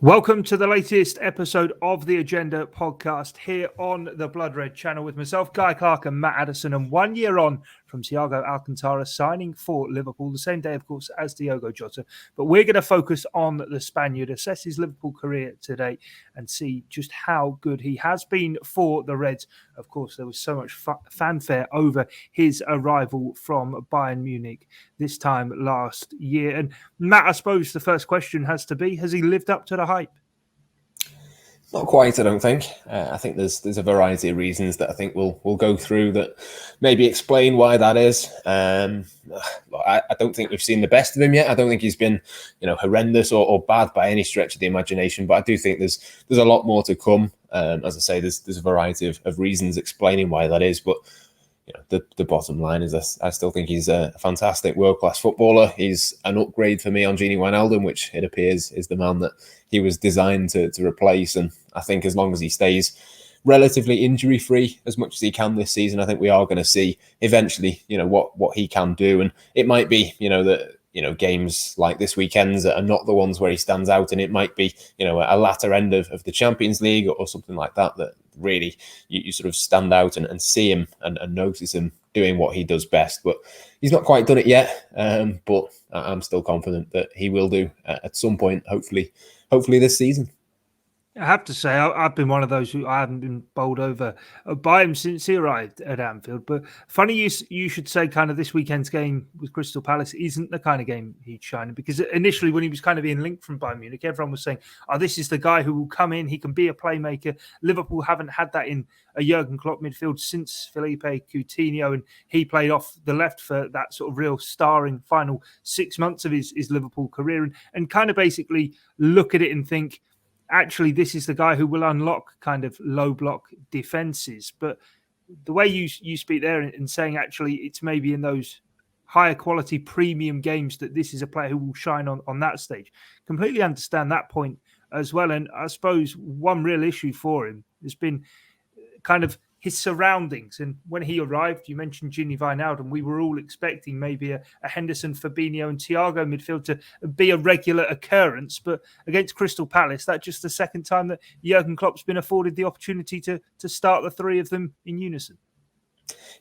Welcome to the latest episode of the Agenda podcast here on the Blood Red channel with myself, Clarke and Matt Addison, and 1 year on from Thiago Alcantara signing for Liverpool, the same day, of course, as Diogo Jota. But we're going to focus on the Spaniard, assess his Liverpool career today and see just how good he has been for the Reds. Of course, there was so much fanfare over his arrival from Bayern Munich this time last year. And Matt, I suppose the first question has to be, has he lived up to the hype? Not quite, I don't think. I think there's a variety of reasons that I think we'll go through that maybe explain why that is. I don't think we've seen the best of him yet. I don't think he's been, horrendous or bad by any stretch of the imagination. But I do think there's a lot more to come. As I say, there's a variety of reasons explaining why that is. But the bottom line is I still think he's a fantastic world-class footballer. He's an upgrade for me on Gini Wijnaldum, which it appears is the man that he was designed to replace. And I think as long as he stays relatively injury-free as much as he can this season, I think we are going to see eventually, what he can do. And it might be, that games like this weekend's are not the ones where he stands out, and it might be, a latter end of the Champions League or something like that really you sort of stand out and see him and notice him doing what he does best. But he's not quite done it yet, but I'm still confident that he will do at some point, hopefully this season. I have to say, I've been one of those who I haven't been bowled over by him since he arrived at Anfield. But funny you should say kind of this weekend's game with Crystal Palace isn't the kind of game he'd shine, because initially when he was kind of being linked from Bayern Munich, everyone was saying, this is the guy who will come in, he can be a playmaker. Liverpool haven't had that in a Jurgen Klopp midfield since Felipe Coutinho, and he played off the left for that sort of real starring final 6 months of his Liverpool career, and kind of basically look at it and think, actually, this is the guy who will unlock kind of low block defenses. But the way you speak there and saying actually it's maybe in those higher quality premium games that this is a player who will shine on that stage. Completely understand that point as well. And I suppose one real issue for him has been kind of his surroundings. And when he arrived, you mentioned Gini Wijnaldum, we were all expecting maybe a Henderson, Fabinho and Thiago midfield to be a regular occurrence. But against Crystal Palace, that's just the second time that Jurgen Klopp's been afforded the opportunity to start the three of them in unison.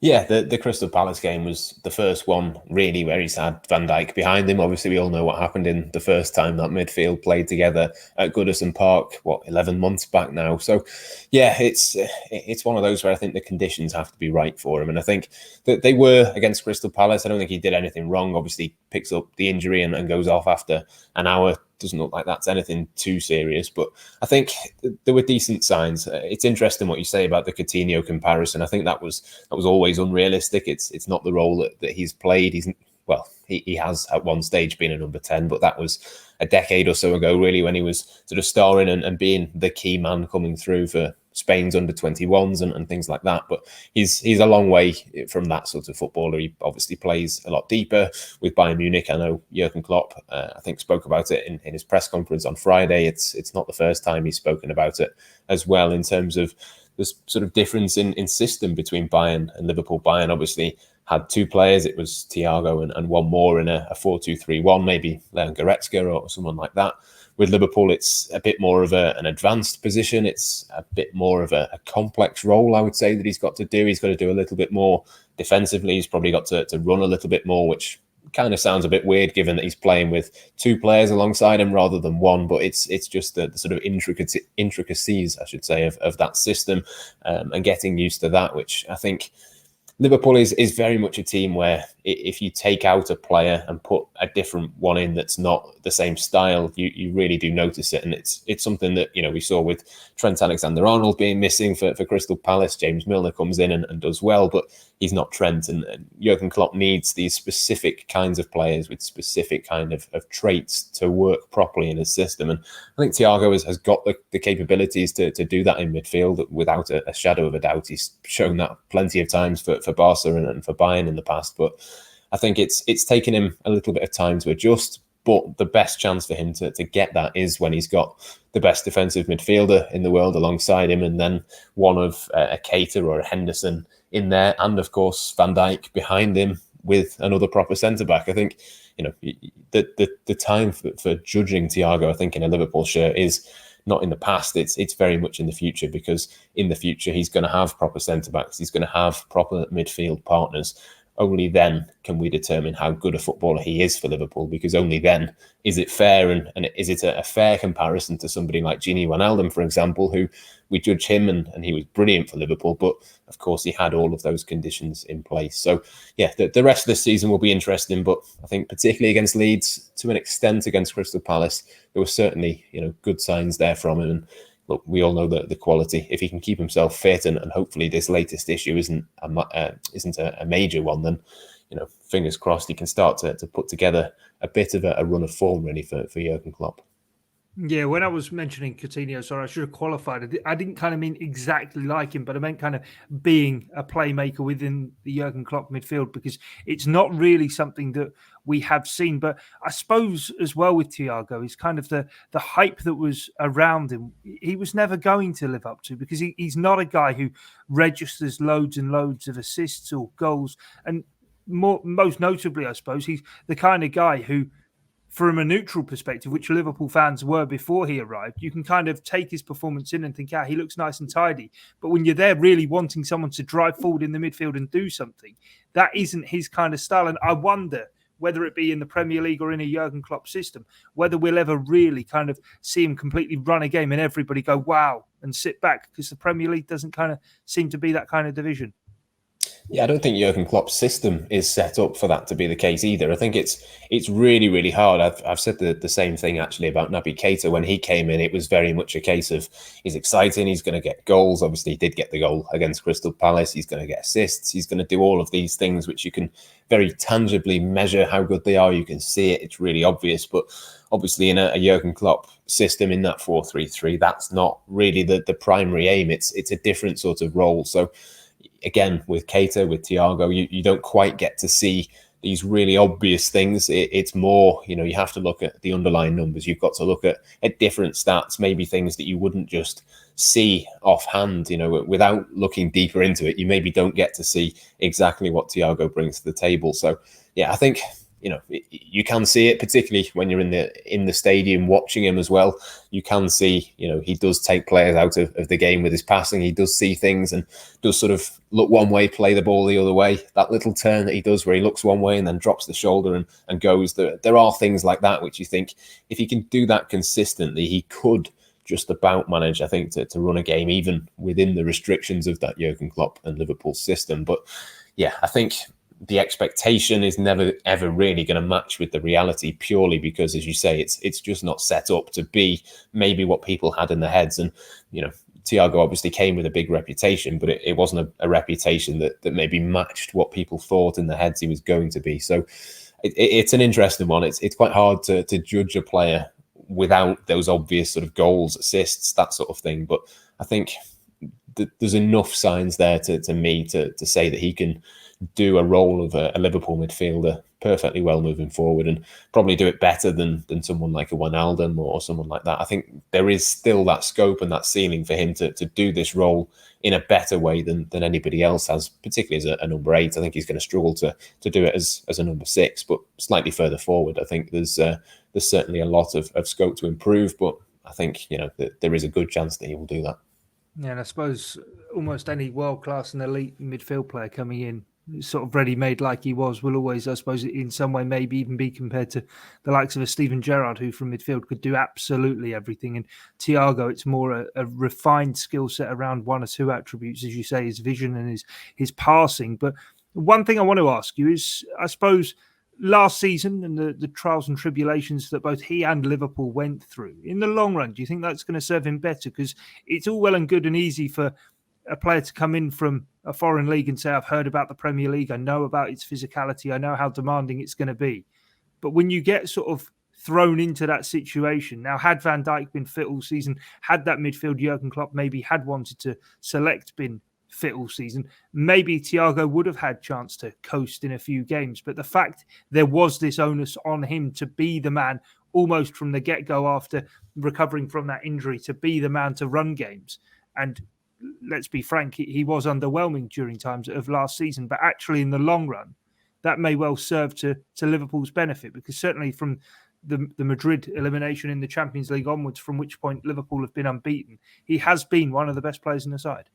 Yeah, the Crystal Palace game was the first one really where he's had Van Dijk behind him. Obviously, we all know what happened in the first time that midfield played together at Goodison Park, 11 months back now. So, yeah, it's one of those where I think the conditions have to be right for him. And I think that they were against Crystal Palace. I don't think he did anything wrong. Obviously, picks up the injury and goes off after an hour. Doesn't look like that's anything too serious, but I think there were decent signs. It's interesting what you say about the Coutinho comparison. I think that was always unrealistic. It's not the role that he's played. He has at one stage been a number 10, but that was a decade or so ago, really, when he was sort of starring and being the key man coming through for Spain's under-21s and things like that. But he's a long way from that sort of footballer. He obviously plays a lot deeper with Bayern Munich. I know Jurgen Klopp, I think, spoke about it in his press conference on Friday. It's not the first time he's spoken about it as well, in terms of this sort of difference in system between Bayern and Liverpool. Bayern obviously had two players. It was Thiago and one more in a 4-2-3-1, maybe Leon Goretzka or someone like that. With Liverpool, it's a bit more of an advanced position. It's a bit more of a complex role, I would say, that he's got to do. He's got to do a little bit more defensively. He's probably got to run a little bit more, which kind of sounds a bit weird given that he's playing with two players alongside him rather than one. But it's just the sort of intricacies, I should say, of that system and getting used to that, which I think Liverpool is very much a team where if you take out a player and put a different one in that's not the same style, you really do notice it. And it's something that, we saw with Trent Alexander-Arnold being missing for Crystal Palace. James Milner comes in and does well, but he's not Trent. And Jurgen Klopp needs these specific kinds of players with specific kind of traits to work properly in his system. And I think Thiago has got the capabilities to do that in midfield without a shadow of a doubt. He's shown that plenty of times for Barca and for Bayern in the past. But I think it's taken him a little bit of time to adjust. But the best chance for him to get that is when he's got the best defensive midfielder in the world alongside him, and then one of a Keita or a Henderson in there, and of course Van Dijk behind him with another proper centre-back. I think the time for judging Thiago, I think, in a Liverpool shirt is not in the past. It's very much in the future, because in the future he's going to have proper centre backs. He's going to have proper midfield partners. Only then can we determine how good a footballer he is for Liverpool, because only then is it fair, and is it a fair comparison to somebody like Gini Wijnaldum, for example, who we judge him and he was brilliant for Liverpool, but of course he had all of those conditions in place. So yeah, the rest of the season will be interesting, but I think particularly against Leeds, to an extent against Crystal Palace, there were certainly good signs there from him. And look, we all know the quality. If he can keep himself fit, and hopefully this latest issue isn't a major one, then fingers crossed he can start to put together a bit of a run of form really for Jurgen Klopp. Yeah, when I was mentioning Coutinho, sorry, I should have qualified. I didn't kind of mean exactly like him, but I meant kind of being a playmaker within the Jurgen Klopp midfield, because it's not really something that we have seen. But I suppose as well with Thiago is kind of the hype that was around him. He was never going to live up to, because he's not a guy who registers loads and loads of assists or goals. And most notably, I suppose, he's the kind of guy who, from a neutral perspective, which Liverpool fans were before he arrived, you can kind of take his performance in and think, he looks nice and tidy. But when you're there really wanting someone to drive forward in the midfield and do something, that isn't his kind of style. And I wonder, whether it be in the Premier League or in a Jurgen Klopp system, whether we'll ever really kind of see him completely run a game and everybody go, wow, and sit back, because the Premier League doesn't kind of seem to be that kind of division. Yeah, I don't think Jurgen Klopp's system is set up for that to be the case either. I think it's really, really hard. I've said the same thing actually about Naby Keita. When he came in, it was very much a case of he's exciting, he's going to get goals. Obviously, he did get the goal against Crystal Palace. He's going to get assists. He's going to do all of these things which you can very tangibly measure how good they are. You can see it. It's really obvious. But obviously, in a Jurgen Klopp system, in that 4-3-3, that's not really the primary aim. It's a different sort of role. So again, with Keita, with Thiago, you don't quite get to see these really obvious things. It's more, you have to look at the underlying numbers. You've got to look at different stats, maybe things that you wouldn't just see offhand, without looking deeper into it. You maybe don't get to see exactly what Thiago brings to the table. So yeah, I think you can see it, particularly when you're in the stadium watching him as well. You can see, he does take players out of the game with his passing. He does see things and does sort of look one way, play the ball the other way. That little turn that he does where he looks one way and then drops the shoulder and goes. There are things like that which you think, if he can do that consistently, he could just about manage, I think, to run a game even within the restrictions of that Jurgen Klopp and Liverpool system. But yeah, I think the expectation is never ever really going to match with the reality, purely because, as you say, it's just not set up to be maybe what people had in their heads. And Thiago obviously came with a big reputation, but it wasn't a reputation that maybe matched what people thought in their heads he was going to be. So it's an interesting one. It's quite hard to judge a player without those obvious sort of goals, assists, that sort of thing. But I think there's enough signs there to me to say that he can do a role of a Liverpool midfielder perfectly well moving forward, and probably do it better than someone like a Wijnaldum or someone like that. I think there is still that scope and that ceiling for him to do this role in a better way than anybody else has, particularly as a number 8. I think he's going to struggle to do it as a number 6, but slightly further forward, I think there's certainly a lot of scope to improve, but I think that there is a good chance that he will do that. Yeah, and I suppose almost any world-class and elite midfield player coming in, sort of ready-made like he was, will always, I suppose, in some way maybe even be compared to the likes of a Steven Gerrard, who from midfield could do absolutely everything. And Thiago, it's more a refined skill set around one or two attributes, as you say, his vision and his passing. But one thing I want to ask you is, I suppose, last season and the trials and tribulations that both he and Liverpool went through, in the long run, do you think that's going to serve him better? Because it's all well and good and easy for a player to come in from a foreign league and say, I've heard about the Premier League, I know about its physicality, I know how demanding it's going to be. But when you get sort of thrown into that situation, now, had Van Dijk been fit all season, had that midfield Jurgen Klopp maybe had wanted to select been fit all season, maybe Thiago would have had chance to coast in a few games. But the fact there was this onus on him to be the man almost from the get-go after recovering from that injury, to be the man to run games. And let's be frank, he was underwhelming during times of last season. But actually, in the long run, that may well serve to Liverpool's benefit, because certainly from the Madrid elimination in the Champions League onwards, from which point Liverpool have been unbeaten, he has been one of the best players in the side.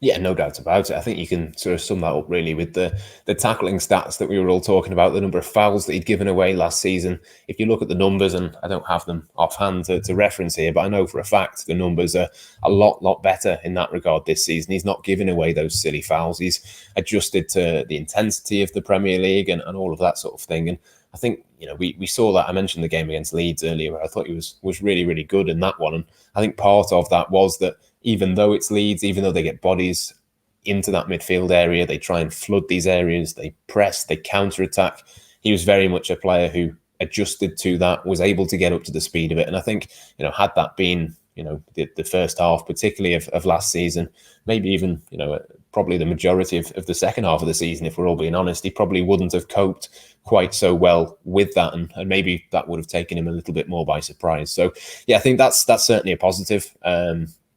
Yeah, no doubt about it. I think you can sort of sum that up really with the tackling stats that we were all talking about, the number of fouls that he'd given away last season. If you look at the numbers, and I don't have them offhand to reference here, but I know for a fact the numbers are a lot better in that regard this season. He's not giving away those silly fouls. He's adjusted to the intensity of the Premier League and all of that sort of thing. And I think, we saw that. I mentioned the game against Leeds earlier, where I thought he was really, really good in that one. And I think part of that was that even though it's Leeds, even though they get bodies into that midfield area, they try and flood these areas, they press, they counter-attack. He was very much a player who adjusted to that, was able to get up to the speed of it. And I think, had that been, the first half, particularly of last season, maybe even, probably the majority of the second half of the season, if we're all being honest, he probably wouldn't have coped quite so well with that. And maybe that would have taken him a little bit more by surprise. So, yeah, I think that's certainly a positive.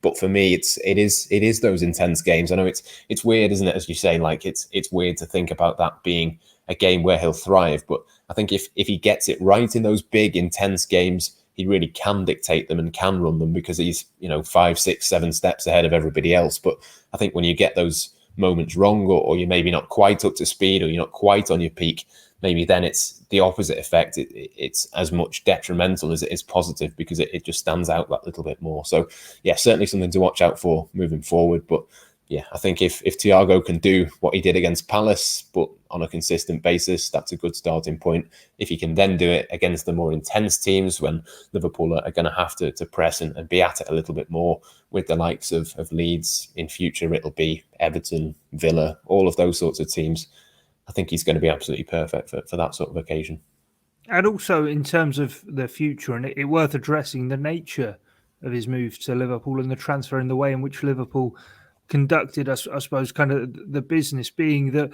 But for me, it is those intense games. I know it's weird, isn't it? As you say, like it's weird to think about that being a game where he'll thrive. But I think if he gets it right in those big, intense games, he really can dictate them and can run them, because he's 5, 6, 7 steps ahead of everybody else. But I think when you get those moments wrong, or you're maybe not quite up to speed, or you're not quite on your peak, maybe then it's the opposite effect. It's as much detrimental as it is positive, because it just stands out that little bit more. So, yeah, certainly something to watch out for moving forward. But, yeah, I think if Thiago can do what he did against Palace, but on a consistent basis, that's a good starting point. If he can then do it against the more intense teams, when Liverpool are going to have to press and be at it a little bit more with the likes of Leeds in future, it'll be Everton, Villa, all of those sorts of teams. I think he's going to be absolutely perfect for that sort of occasion. And also in terms of the future, and it's worth addressing the nature of his move to Liverpool and the transfer and the way in which Liverpool conducted, I suppose, kind of the business, being that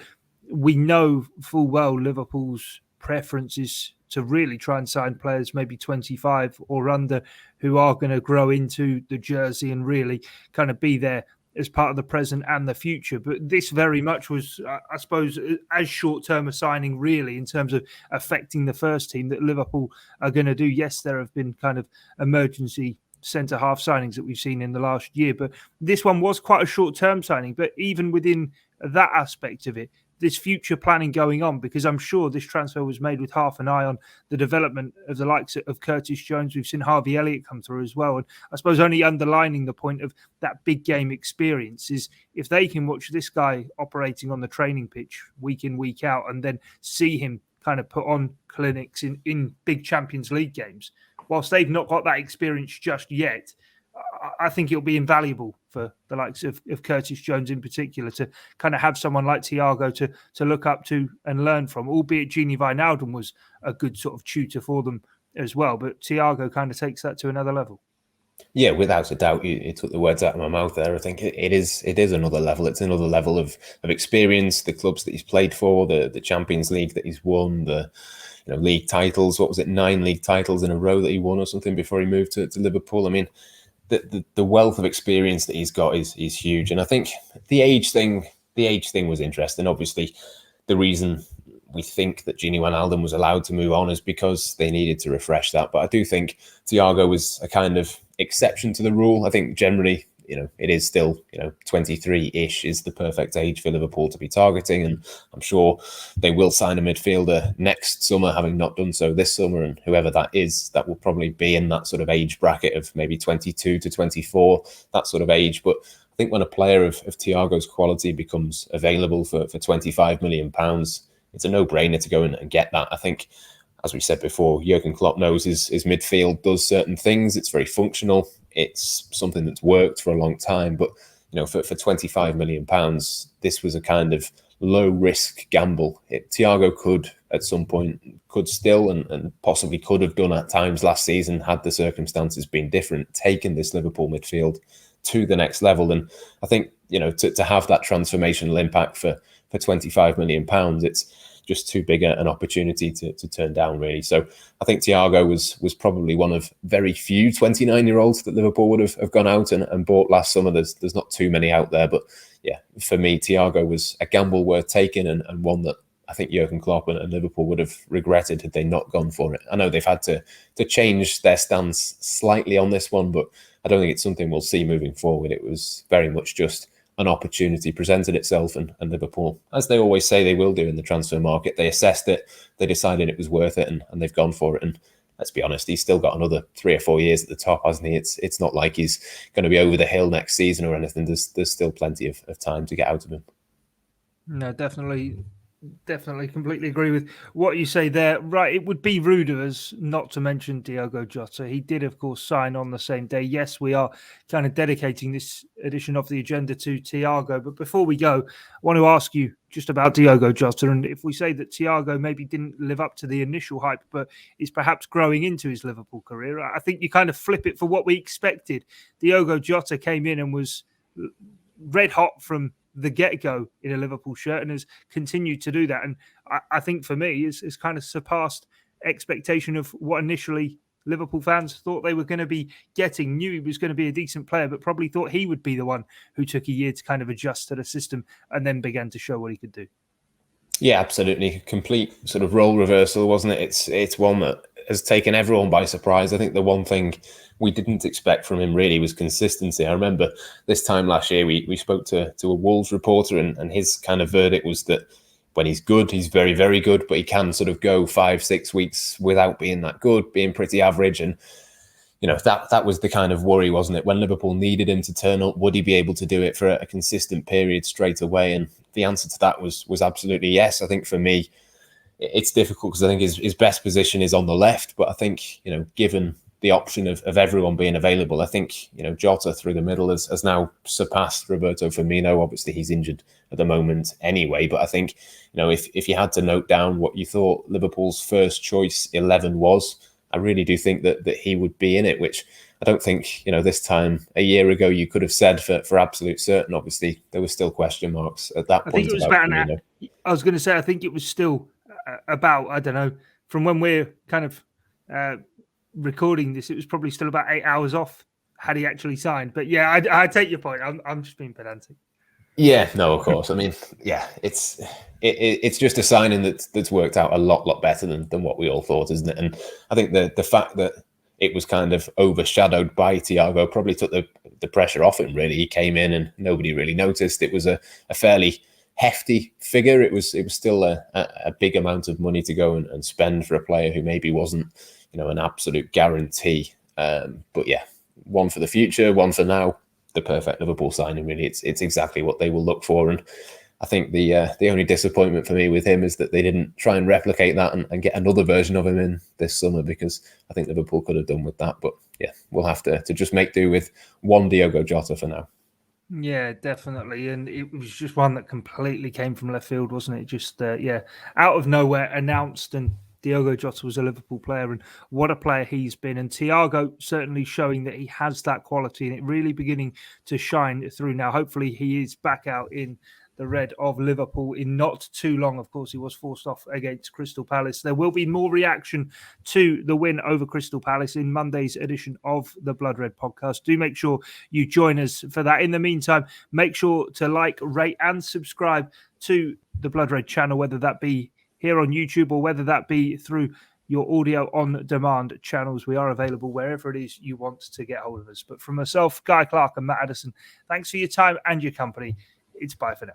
we know full well Liverpool's preference is to really try and sign players maybe 25 or under, who are going to grow into the jersey and really kind of be there as part of the present and the future. But this very much was, I suppose, as short-term a signing really in terms of affecting the first team that Liverpool are going to do. Yes, there have been kind of emergency centre-half signings that we've seen in the last year, but this one was quite a short-term signing. But even within that aspect of it, this future planning going on, because I'm sure this transfer was made with half an eye on the development of the likes of Curtis Jones. We've seen Harvey Elliott come through as well. And I suppose only underlining the point of that big game experience is if they can watch this guy operating on the training pitch week in, week out, and then see him kind of put on clinics in big Champions League games, whilst they've not got that experience just yet, I think it'll be invaluable for the likes of Curtis Jones in particular to kind of have someone like Thiago to look up to and learn from, albeit Gini Wijnaldum was a good sort of tutor for them as well. But Thiago kind of takes that to another level. Yeah, without a doubt, you took the words out of my mouth there. I think it is another level. It's another level of experience. The clubs that he's played for, the Champions League that he's won, the league titles. What was it, 9 league titles in a row that he won or something before he moved to Liverpool? I mean, the wealth of experience that he's got is huge. And I think the age thing was interesting. Obviously, the reason we think that Gini Wijnaldum was allowed to move on is because they needed to refresh that. But I do think Thiago was a kind of exception to the rule. I think generally, it is still, 23-ish is the perfect age for Liverpool to be targeting. And I'm sure they will sign a midfielder next summer, having not done so this summer. And whoever that is, that will probably be in that sort of age bracket of maybe 22 to 24, that sort of age. But I think when a player of Thiago's quality becomes available for £25 million, it's a no-brainer to go and get that. I think, as we said before, Jurgen Klopp knows his midfield does certain things. It's very functional. It's something that's worked for a long time. But, for £25 million, this was a kind of low-risk gamble. Thiago could, at some point, could still and possibly could have done at times last season, had the circumstances been different, taken this Liverpool midfield to the next level. And I think, to have that transformational impact for £25 million, it's just too big an opportunity to turn down, really. So I think Thiago was probably one of very few 29-year-olds that Liverpool would have gone out and bought last summer. There's not too many out there. But yeah, for me, Thiago was a gamble worth taking and one that I think Jurgen Klopp and Liverpool would have regretted had they not gone for it. I know they've had to change their stance slightly on this one, but I don't think it's something we'll see moving forward. It was very much just an opportunity presented itself, and Liverpool, as they always say they will do in the transfer market, they assessed it, they decided it was worth it, and they've gone for it. And let's be honest, he's still got another 3 or 4 years at the top, hasn't he? It's not like he's going to be over the hill next season or anything. There's still plenty of time to get out of him. No, definitely completely agree with what you say there. Right, it would be rude of us not to mention Diogo Jota. He did, of course, sign on the same day. Yes, we are kind of dedicating this edition of the agenda to Thiago. But before we go, I want to ask you just about Diogo Jota. And if we say that Thiago maybe didn't live up to the initial hype, but is perhaps growing into his Liverpool career, I think you kind of flip it for what we expected. Diogo Jota came in and was red hot from the get-go in a Liverpool shirt and has continued to do that. And I think for me, it's kind of surpassed expectation of what initially Liverpool fans thought they were going to be getting. Knew he was going to be a decent player, but probably thought he would be the one who took a year to kind of adjust to the system and then began to show what he could do. Yeah, absolutely. Complete sort of role reversal, wasn't it? It's one that has taken everyone by surprise. I think the one thing we didn't expect from him really was consistency. I remember this time last year we spoke to a Wolves reporter, and his kind of verdict was that when he's good, he's very, very good, but he can sort of go 5-6 weeks without being that good, being pretty average. And that was the kind of worry, wasn't it? When Liverpool needed him to turn up, would he be able to do it for a consistent period straight away? And the answer to that was absolutely yes. I think for me, it's difficult because I think his best position is on the left. But I think, given the option of everyone being available, I think, Jota through the middle has now surpassed Roberto Firmino. Obviously, he's injured at the moment anyway. But I think, if you had to note down what you thought Liverpool's first choice 11 was, I really do think that he would be in it, which I don't think, this time a year ago you could have said for absolute certain. Obviously, there were still question marks at that point. I think it was about I was going to say, I think it was still about, I don't know, from when we're kind of recording this, it was probably still about 8 hours off had he actually signed. But yeah, I take your point. I'm just being pedantic. Yeah, no, of course. I mean, yeah, it's just a signing that's worked out a lot better than what we all thought, isn't it? And I think the fact that it was kind of overshadowed by Thiago probably took the pressure off him, really. He came in and nobody really noticed. It was a fairly hefty figure. It was still a big amount of money to go and spend for a player who maybe wasn't, an absolute guarantee. But yeah, one for the future, one for now. The perfect Liverpool signing, really. It's exactly what they will look for. And I think the only disappointment for me with him is that they didn't try and replicate that and get another version of him in this summer, because I think Liverpool could have done with that. But yeah, we'll have to just make do with one Diogo Jota for now. Yeah, definitely. And it was just one that completely came from left field, wasn't it? Just, out of nowhere, announced, and Diogo Jota was a Liverpool player, and what a player he's been. And Thiago certainly showing that he has that quality, and it really beginning to shine through now. Hopefully he is back out in the red of Liverpool in not too long. Of course, he was forced off against Crystal Palace. There will be more reaction to the win over Crystal Palace in Monday's edition of the Blood Red podcast. Do make sure you join us for that. In the meantime, make sure to like, rate and subscribe to the Blood Red channel, whether that be here on YouTube or whether that be through your audio on demand channels. We are available wherever it is you want to get hold of us. But from myself, Guy Clarke and Matt Addison, thanks for your time and your company. It's bye for now.